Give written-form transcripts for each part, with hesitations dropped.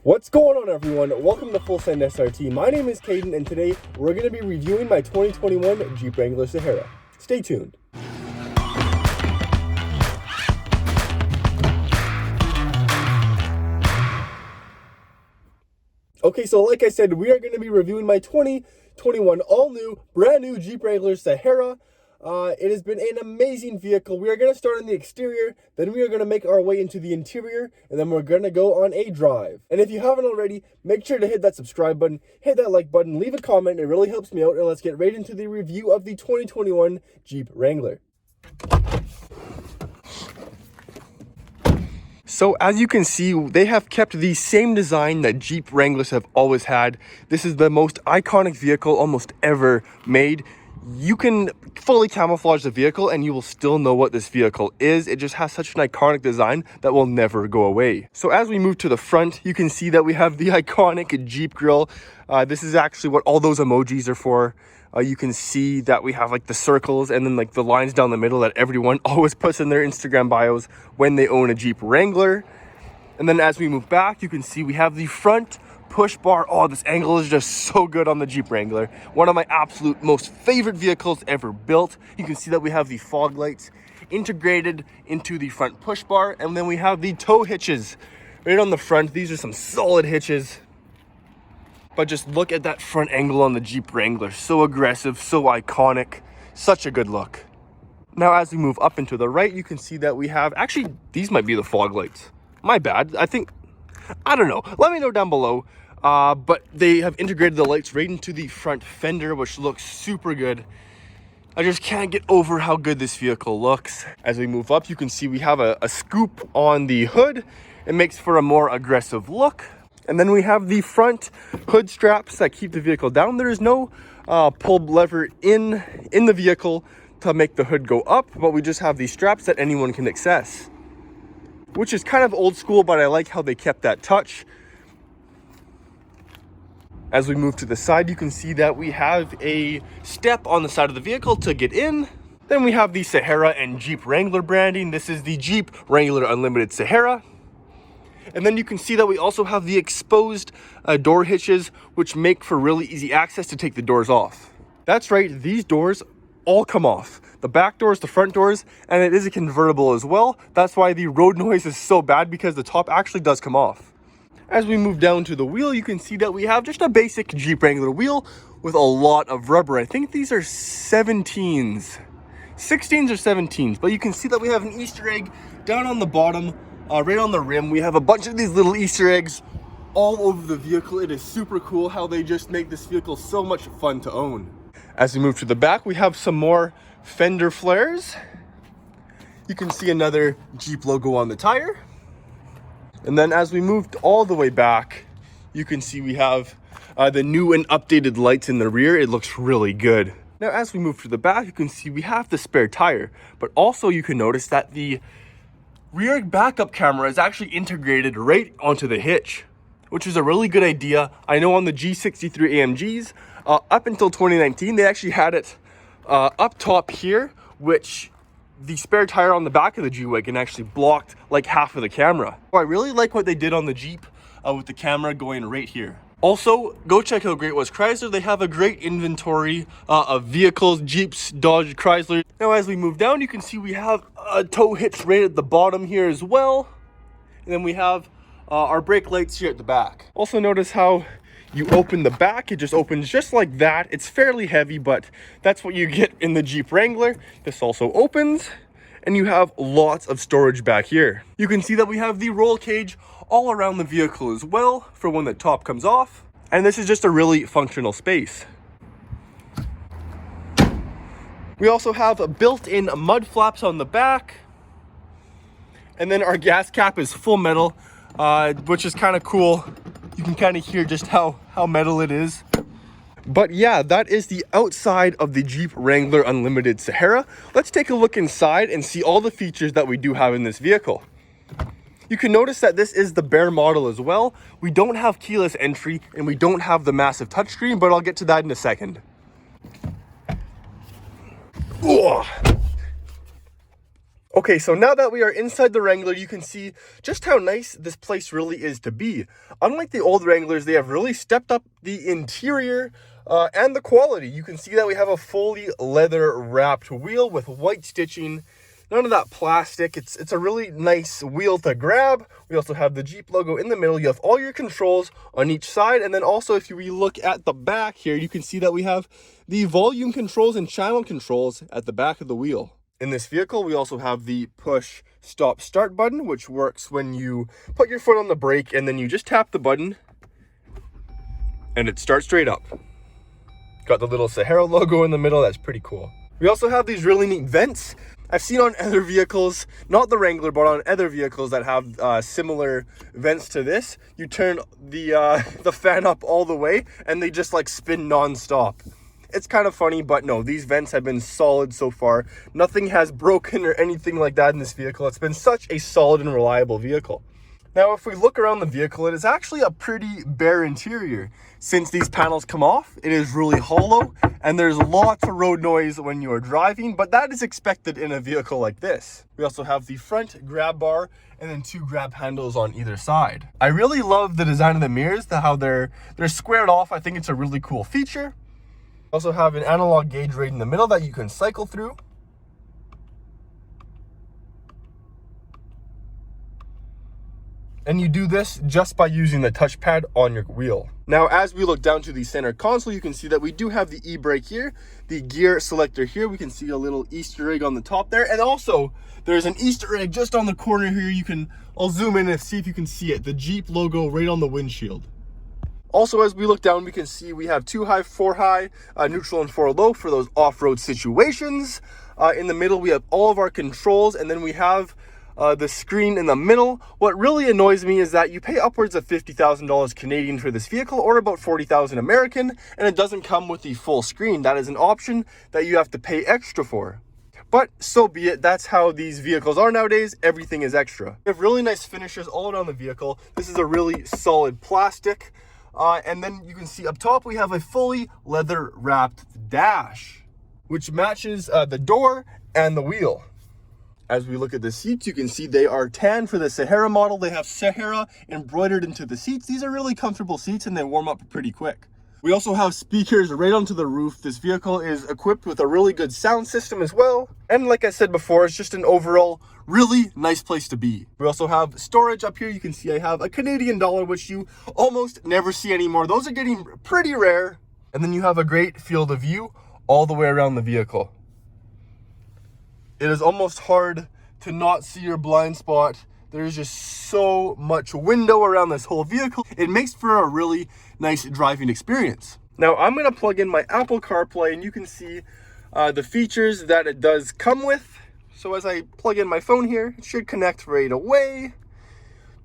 What's going on, everyone? Welcome to Full Send SRT. My name is Caden, and today we're going to be reviewing my 2021 Jeep Wrangler Sahara. Stay tuned. Okay, so like I said, we are going to be reviewing my 2021 all-new, brand-new Jeep Wrangler Sahara. It has been an amazing vehicle. We are going to start on the exterior, then we are going to make our way into the interior, and then we're going to go on a drive. And if you haven't already, make sure to hit that subscribe button, hit that like button, leave a comment. It really helps me out, and let's get right into the review of the 2021 Jeep Wrangler. So as you can see, they have kept the same design that Jeep Wranglers have always had. This is the most iconic vehicle almost ever made. You can fully camouflage the vehicle and you will still know what this vehicle is. It just has such an iconic design that will never go away. So as we move to the front, you can see that we have the iconic Jeep grille. This is actually what all those emojis are for. You can see that we have like the circles and then like the lines down the middle that everyone always puts in their Instagram bios when they own a Jeep Wrangler. And then as we move back, you can see we have the front push bar. Oh, this angle is just so good on the Jeep Wrangler. One of my absolute most favorite vehicles ever built. You can see that we have the fog lights integrated into the front push bar, and then we have the tow hitches right on the front. These are some solid hitches. But just look at that front angle on the Jeep Wrangler. So aggressive, so iconic, such a good look. Now as we move up into the right, you can see that we have, actually these might be the fog lights. My bad, I don't know. Let me know down below. But they have integrated the lights right into the front fender, which looks super good. I just can't get over how good this vehicle looks. As we move up, you can see we have a scoop on the hood. It makes for a more aggressive look. And then we have the front hood straps that keep the vehicle down. There is no pull lever in the vehicle to make the hood go up, but we just have these straps that anyone can access, which is kind of old school, but I like how they kept that touch. As we move to the side, you can see that we have a step on the side of the vehicle to get in. Then we have the Sahara and Jeep Wrangler branding. This is the Jeep Wrangler Unlimited Sahara. And then you can see that we also have the exposed door hitches, which make for really easy access to take the doors off. That's right, these doors all come off. The back doors, the front doors, and it is a convertible as well. That's why the road noise is so bad, because the top actually does come off. As we move down to the wheel, you can see that we have just a basic Jeep Wrangler wheel with a lot of rubber. I think these are 16s or 17s, but you can see that we have an Easter egg down on the bottom, right on the rim. We have a bunch of these little Easter eggs all over the vehicle. It is super cool how they just make this vehicle so much fun to own. As we move to the back, we have some more fender flares. You can see another Jeep logo on the tire. And then as we moved all the way back, you can see we have the new and updated lights in the rear. It looks really good. Now as we move to the back, you can see we have the spare tire, but also you can notice that the rear backup camera is actually integrated right onto the hitch, which is a really good idea. I know on the G63 AMGs, up until 2019, they actually had it up top here, which the spare tire on the back of the G-Wagon actually blocked like half of the camera. I really like what they did on the Jeep with the camera going right here. Also, go check out Great West Chrysler. They have a great inventory of vehicles, Jeeps, Dodge, Chrysler. Now as we move down, you can see we have a tow hitch right at the bottom here as well. And then we have our brake lights here at the back. Also notice how you open the back, it just opens just like that. It's fairly heavy, but that's what you get in the Jeep Wrangler. This also opens, and you have lots of storage back here. You can see that we have the roll cage all around the vehicle as well for when the top comes off. And this is just a really functional space. We also have built-in mud flaps on the back. And then our gas cap is full metal, which is kind of cool. You can kind of hear just how metal it is. But yeah, that is the outside of the Jeep Wrangler Unlimited Sahara. Let's take a look inside and see all the features that we do have in this vehicle. You can notice that this is the bare model as well. We don't have keyless entry and we don't have the massive touchscreen, but I'll get to that in a second. Ugh. Okay, so now that we are inside the Wrangler, you can see just how nice this place really is to be. Unlike the old Wranglers, they have really stepped up the interior and the quality. You can see that we have a fully leather wrapped wheel with white stitching. None of that plastic. It's a really nice wheel to grab. We also have the Jeep logo in the middle. You have all your controls on each side. And then also, if we look at the back here, you can see that we have the volume controls and channel controls at the back of the wheel. In this vehicle, we also have the push stop start button, which works when you put your foot on the brake and then you just tap the button and it starts straight up. Got the little Sahara logo in the middle. That's pretty cool. We also have these really neat vents. I've seen on other vehicles, not the Wrangler, but on other vehicles that have similar vents to this, you turn the fan up all the way and they just like spin non-stop. It's kind of funny, but no, these vents have been solid so far. Nothing has broken or anything like that in this vehicle. It's been such a solid and reliable vehicle. Now, if we look around the vehicle, it is actually a pretty bare interior. Since these panels come off, it is really hollow, and there's lots of road noise when you are driving, but that is expected in a vehicle like this. We also have the front grab bar and then 2 grab handles on either side. I really love the design of the mirrors, how they're squared off. I think it's a really cool feature. Also have an analog gauge right in the middle that you can cycle through. And you do this just by using the touchpad on your wheel. Now, as we look down to the center console, you can see that we do have the e-brake here, the gear selector here. We can see a little Easter egg on the top there. And also, there's an Easter egg just on the corner here. I'll zoom in and see if you can see it. The Jeep logo right on the windshield. Also, as we look down, we can see we have 2 high, 4 high, neutral and 4 low for those off-road situations. In the middle, we have all of our controls, and then we have the screen in the middle. What really annoys me is that you pay upwards of $50,000 Canadian for this vehicle, or about 40,000 American, and it doesn't come with the full screen. That is an option that you have to pay extra for. But so be it. That's how these vehicles are nowadays. Everything is extra. We have really nice finishes all around the vehicle. This is a really solid plastic. And then you can see up top, we have a fully leather wrapped dash, which matches the door and the wheel. As we look at the seats, you can see they are tan for the Sahara model. They have Sahara embroidered into the seats. These are really comfortable seats and they warm up pretty quick. We also have speakers right onto the roof. This vehicle is equipped with a really good sound system as well. And like I said before, it's just an overall really nice place to be. We also have storage up here. You can see I have a Canadian dollar, which you almost never see anymore. Those are getting pretty rare. And then you have a great field of view all the way around the vehicle. It is almost hard to not see your blind spot. There's just so much window around this whole vehicle. It makes for a really nice driving experience. Now I'm gonna plug in my Apple Carplay and you can see the features that it does come with. So as I plug in my phone here, it should connect right away.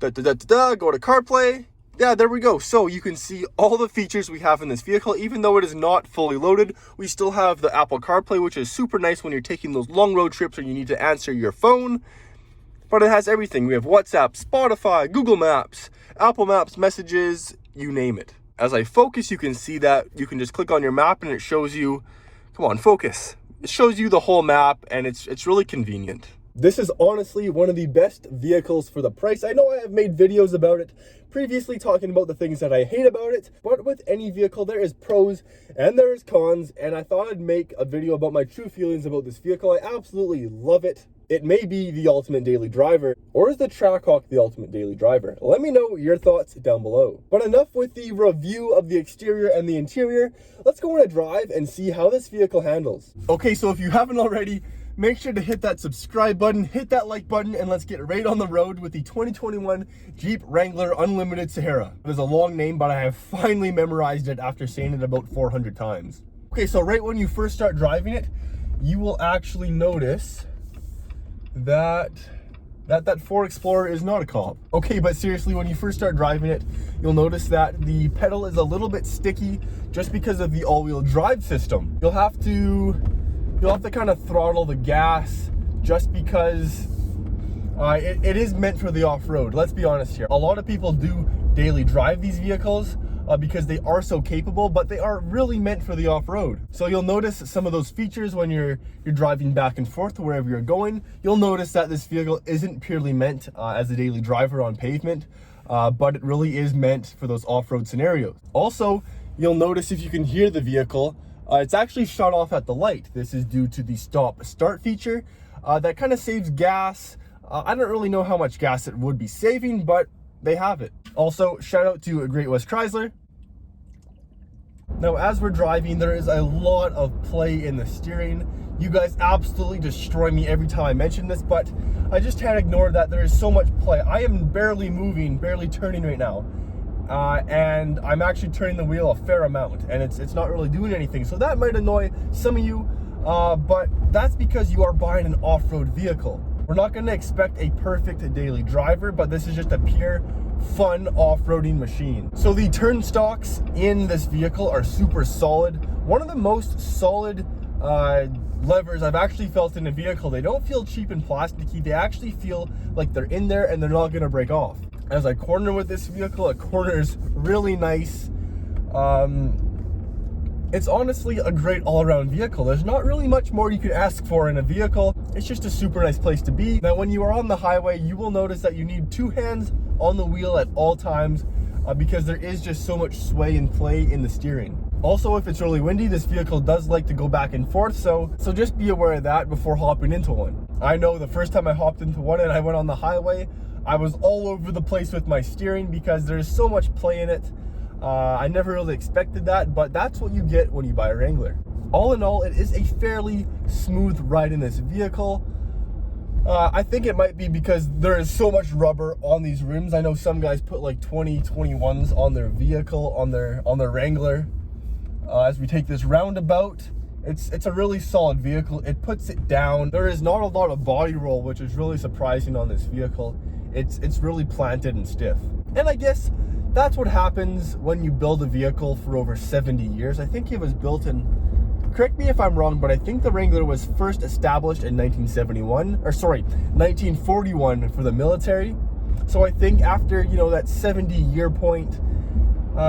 Go to Carplay. Yeah, there we go. So you can see all the features we have in this vehicle. Even though it is not fully loaded, we still have the Apple Carplay, which is super nice when you're taking those long road trips or you need to answer your phone. But it has everything. We have WhatsApp, Spotify, Google Maps, Apple Maps, messages, you name it. As I focus, you can see that you can just click on your map and it shows you, come on, focus. It shows you the whole map and it's really convenient. This is honestly one of the best vehicles for the price. I know I have made videos about it previously talking about the things that I hate about it, but with any vehicle there is pros and there is cons, and I thought I'd make a video about my true feelings about this vehicle. I absolutely love it. It may be the ultimate daily driver, or is the Trackhawk the ultimate daily driver? Let me know your thoughts down below. But enough with the review of the exterior and the interior. Let's go on a drive and see how this vehicle handles. Okay, so if you haven't already, make sure to hit that subscribe button, hit that like button, and let's get right on the road with the 2021 Jeep Wrangler Unlimited Sahara. It is a long name, but I have finally memorized it after saying it about 400 times. Okay, so right when you first start driving it, you will actually notice that 4 Explorer is not a cop. Okay, but seriously, when you first start driving it, you'll notice that the pedal is a little bit sticky just because of the all-wheel drive system. You'll have to kind of throttle the gas just because it is meant for the off-road. Let's be honest here. A lot of people do daily drive these vehicles because they are so capable, but they are really meant for the off-road. So you'll notice some of those features when you're driving back and forth to wherever you're going. You'll notice that this vehicle isn't purely meant as a daily driver on pavement, but it really is meant for those off-road scenarios. Also, you'll notice if you can hear the vehicle, it's actually shut off at the light. This is due to the stop start feature that kind of saves gas. I don't really know how much gas it would be saving, but they have it. Also, shout out to Great West Chrysler. Now, as we're driving, there is a lot of play in the steering. You guys absolutely destroy me every time I mention this, but I just can't ignore that there is so much play. I am barely moving, barely turning right now. And I'm actually turning the wheel a fair amount, and it's not really doing anything. So that might annoy some of you, but that's because you are buying an off-road vehicle. We're not going to expect a perfect daily driver, but this is just a pure fun off-roading machine. So the turn stocks in this vehicle are super solid. One of the most solid levers I've actually felt in a vehicle. They don't feel cheap and plasticky. They actually feel like they're in there and they're not going to break off. As I corner with this vehicle, it corners really nice. It's honestly a great all-around vehicle. There's not really much more you could ask for in a vehicle. It's just a super nice place to be. Now, when you are on the highway, you will notice that you need two hands on the wheel at all times because there is just so much sway and play in the steering. Also, if it's really windy, this vehicle does like to go back and forth, so just be aware of that before hopping into one. I know the first time I hopped into one and I went on the highway, I was all over the place with my steering because there's so much play in it. I never really expected that, but that's what you get when you buy a Wrangler. All in all, it is a fairly smooth ride in this vehicle. I think it might be because there is so much rubber on these rims. I know some guys put like 21s on their vehicle, on their Wrangler. As we take this roundabout, it's a really solid vehicle. It puts it down. There is not a lot of body roll, which is really surprising on this vehicle. It's really planted and stiff. And I guess that's what happens when you build a vehicle for over 70 years. I think it was built in, correct me if I'm wrong, but I think the Wrangler was first established in 1941 for the military. So I think after, that 70-year point,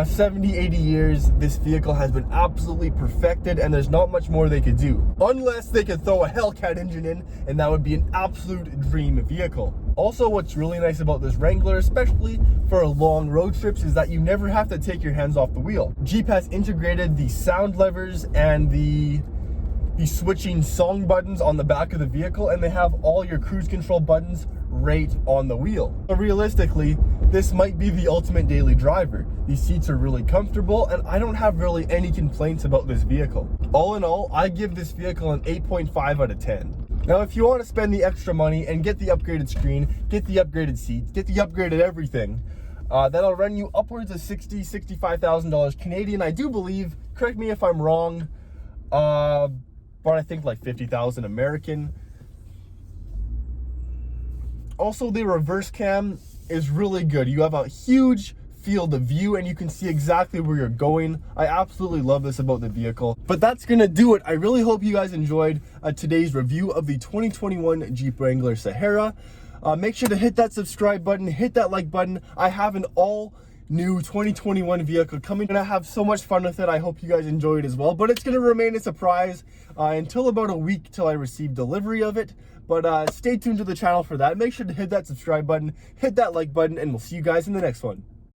70, 80 years, this vehicle has been absolutely perfected and there's not much more they could do. Unless they could throw a Hellcat engine in, and that would be an absolute dream vehicle. Also, what's really nice about this Wrangler, especially for long road trips, is that you never have to take your hands off the wheel. Jeep has integrated the sound levers and the switching song buttons on the back of the vehicle, and they have all your cruise control buttons right on the wheel. So realistically, this might be the ultimate daily driver. These seats are really comfortable, and I don't have really any complaints about this vehicle. All in all, I give this vehicle an 8.5 out of 10. Now, if you want to spend the extra money and get the upgraded screen, get the upgraded seats, get the upgraded everything, that'll run you upwards of $60,000, $65,000 Canadian. I do believe, correct me if I'm wrong, but I think like 50,000 American. Also, the reverse cam is really good. You have a huge field of view and you can see exactly where you're going. I absolutely love this about the vehicle. But that's gonna do it. I really hope you guys enjoyed today's review of the 2021 Jeep Wrangler Sahara. Make sure to hit that subscribe button, hit that like button. I have an all new 2021 vehicle coming and I have so much fun with it. I hope you guys enjoy it as well, but it's going to remain a surprise until about a week till I receive delivery of it. But stay tuned to the channel for that. Make sure to hit that subscribe button, hit that like button, and we'll see you guys in the next one.